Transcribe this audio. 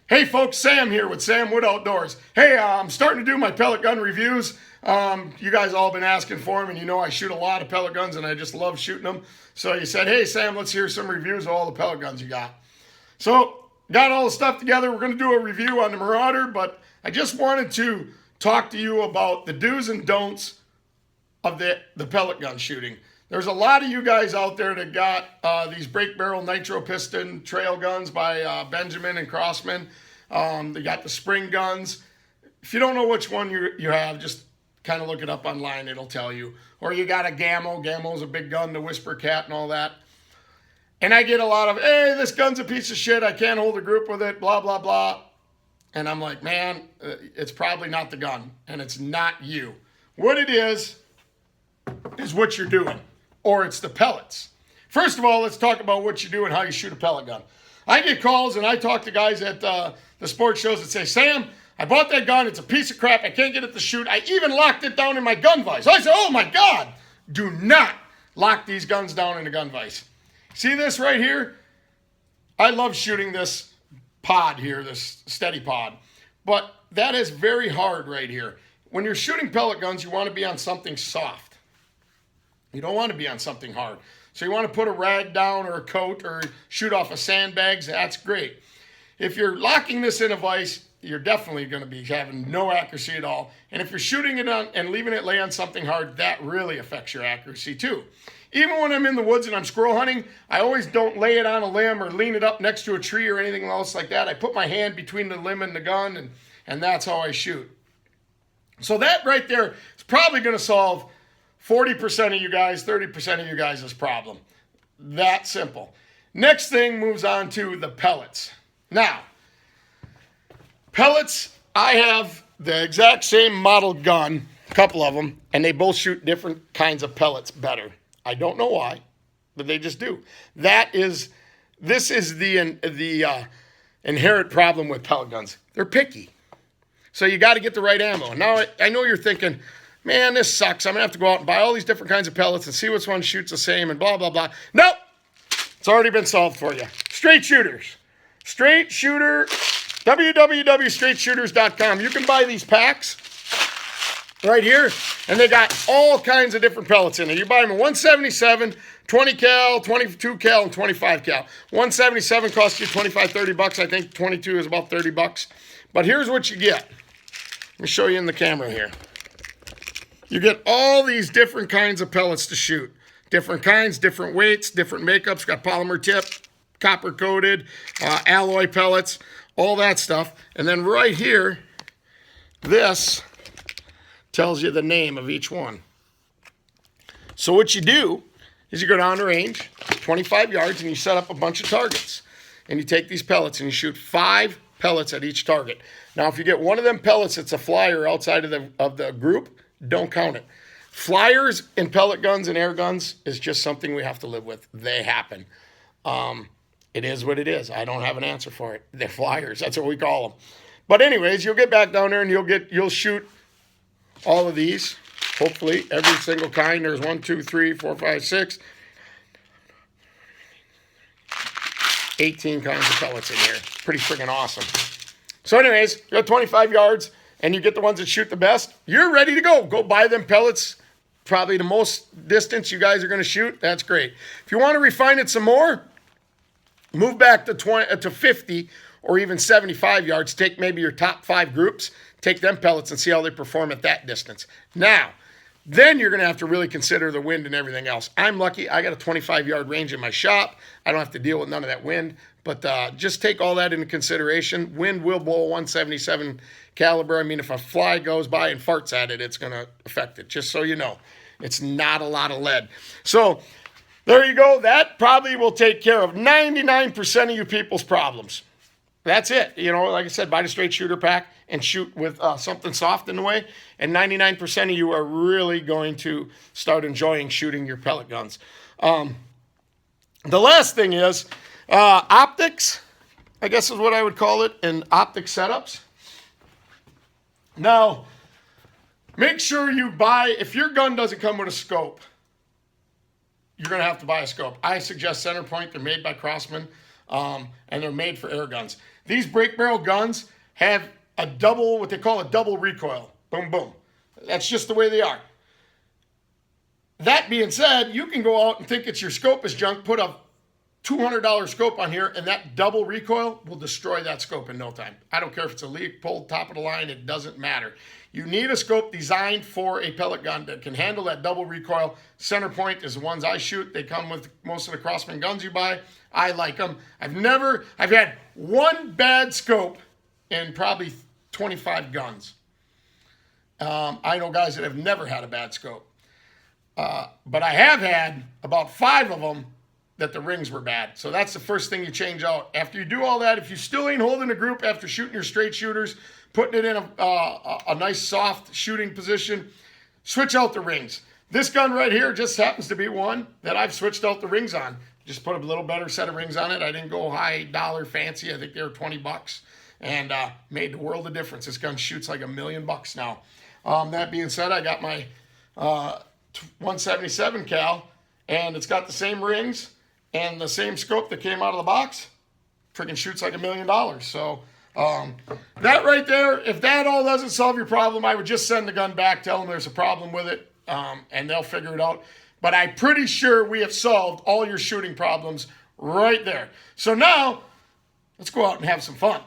Hey folks, Sam here with Sam Wood Outdoors. Hey, I'm starting to do my pellet gun reviews. You guys all been asking for them, and you know I shoot a lot of pellet guns, and I just love shooting them. So you said, hey Sam, let's hear some reviews of all the pellet guns you got. So got all the stuff together. We're going to do a review on the Marauder, but I just wanted to talk to you about the do's and don'ts of the pellet gun shooting. There's a lot of you guys out there that got these break barrel nitro piston trail guns by Benjamin and Crossman. They got the spring guns. If you don't know which one you have, just kind of look it up online. It'll tell you. Or you got a Gammo. Gammo's a big gun, the Whisper Cat and all that. And I get a lot of, hey, this gun's a piece of shit. I can't hold a group with it, blah, blah, blah. And I'm like, man, it's probably not the gun. And it's not you. What it is what you're doing. Or it's the pellets. First of all, let's talk about what you do and how you shoot a pellet gun. I get calls and I talk to guys at the sports shows that say, Sam, I bought that gun. It's a piece of crap. I can't get it to shoot. I even locked it down in my gun vise. I said, oh my God, do not lock these guns down in a gun vise. See this right here? I love shooting this pod here, this steady pod. But that is very hard right here. When you're shooting pellet guns, you want to be on something soft. You don't want to be on something hard. So you want to put a rag down or a coat or shoot off of sandbags. That's great. If you're locking this in a vise, you're definitely going to be having no accuracy at all. And if you're shooting it on and leaving it lay on something hard, that really affects your accuracy too. Even when I'm in the woods and I'm squirrel hunting, I always don't lay it on a limb or lean it up next to a tree or anything else like that. I put my hand between the limb and the gun, and that's how I shoot. So that right there is probably going to solve 40% of you guys, 30% of you guys' problem. That simple. Next thing moves on to the pellets. Now, pellets, I have the exact same model gun, a couple of them, and they both shoot different kinds of pellets better. I don't know why, but they just do. This is the inherent problem with pellet guns. They're picky. So you got to get the right ammo. Now, I know you're thinking, man, this sucks. I'm going to have to go out and buy all these different kinds of pellets and see which one shoots the same and blah, blah, blah. Nope. It's already been solved for you. Straight shooters. Straight shooter, www.straightshooters.com. You can buy these packs right here, and they got all kinds of different pellets in it. You buy them in 177, 20 cal, 22 cal, and 25 cal. 177 costs you 25, 30 bucks. I think 22 is about 30 bucks. But here's what you get. Let me show you in the camera here. You get all these different kinds of pellets to shoot. Different kinds, different weights, different makeups. Got polymer tip, copper coated, alloy pellets, all that stuff. And then right here, this tells you the name of each one. So what you do is you go down the range, 25 yards, and you set up a bunch of targets. And you take these pellets and you shoot 5 pellets at each target. Now, if you get one of them pellets that's a flyer outside of the group, don't count it. Flyers in pellet guns and air guns is just something we have to live with. They happen. It is what it is. I don't have an answer for it. They're flyers. That's what we call them. But anyways, you'll get back down there and you'll shoot all of these. Hopefully, every single kind. There's 1, 2, 3, 4, 5, 6. 18 kinds of pellets in here. Pretty freaking awesome. So anyways, you got 25 yards. And you get the ones that shoot the best, you're ready to go. Go buy them pellets. Probably the most distance you guys are going to shoot. That's great. If you want to refine it some more, move back to 50 or even 75 yards. Take maybe your top 5 groups. Take them pellets and see how they perform at that distance. Now, then you're going to have to really consider the wind and everything else. I'm lucky. I got a 25-yard range in my shop. I don't have to deal with none of that wind. But just take all that into consideration. Wind will blow a 177 caliber. I mean, if a fly goes by and farts at it, it's going to affect it, just so you know. It's not a lot of lead. So there you go. That probably will take care of 99% of you people's problems. That's it. You know, like I said, buy the straight shooter pack and shoot with something soft in the way. And 99% of you are really going to start enjoying shooting your pellet guns. The last thing is optics, I guess is what I would call it, and optic setups. Now, make sure you buy, if your gun doesn't come with a scope, you're going to have to buy a scope. I suggest Center Point. They're made by Crossman, and they're made for air guns. These brake barrel guns have a double, what they call a double recoil. Boom, boom. That's just the way they are. That being said, you can go out and think it's your scope is junk, put a $200 scope on here, and that double recoil will destroy that scope in no time. I don't care if it's a Leopold top of the line, it doesn't matter. You need a scope designed for a pellet gun that can handle that double recoil. Center point is the ones I shoot. They come with most of the Crosman guns you buy. I like them. I've had one bad scope in probably 25 guns. I know guys that have never had a bad scope. But I have had about 5 of them that the rings were bad. So that's the first thing you change out. After you do all that, if you still ain't holding a group after shooting your straight shooters, putting it in a nice soft shooting position, switch out the rings. This gun right here just happens to be one that I've switched out the rings on. Just put a little better set of rings on it. I didn't go high dollar fancy. I think they were $20 and made the world of difference. This gun shoots like $1 million now. That being said, I got my 177 cal, and it's got the same rings and the same scope that came out of the box. Freaking shoots like $1 million. So that right there, if that all doesn't solve your problem, I would just send the gun back, tell them there's a problem with it, and they'll figure it out. But I'm pretty sure we have solved all your shooting problems right there. So now, let's go out and have some fun.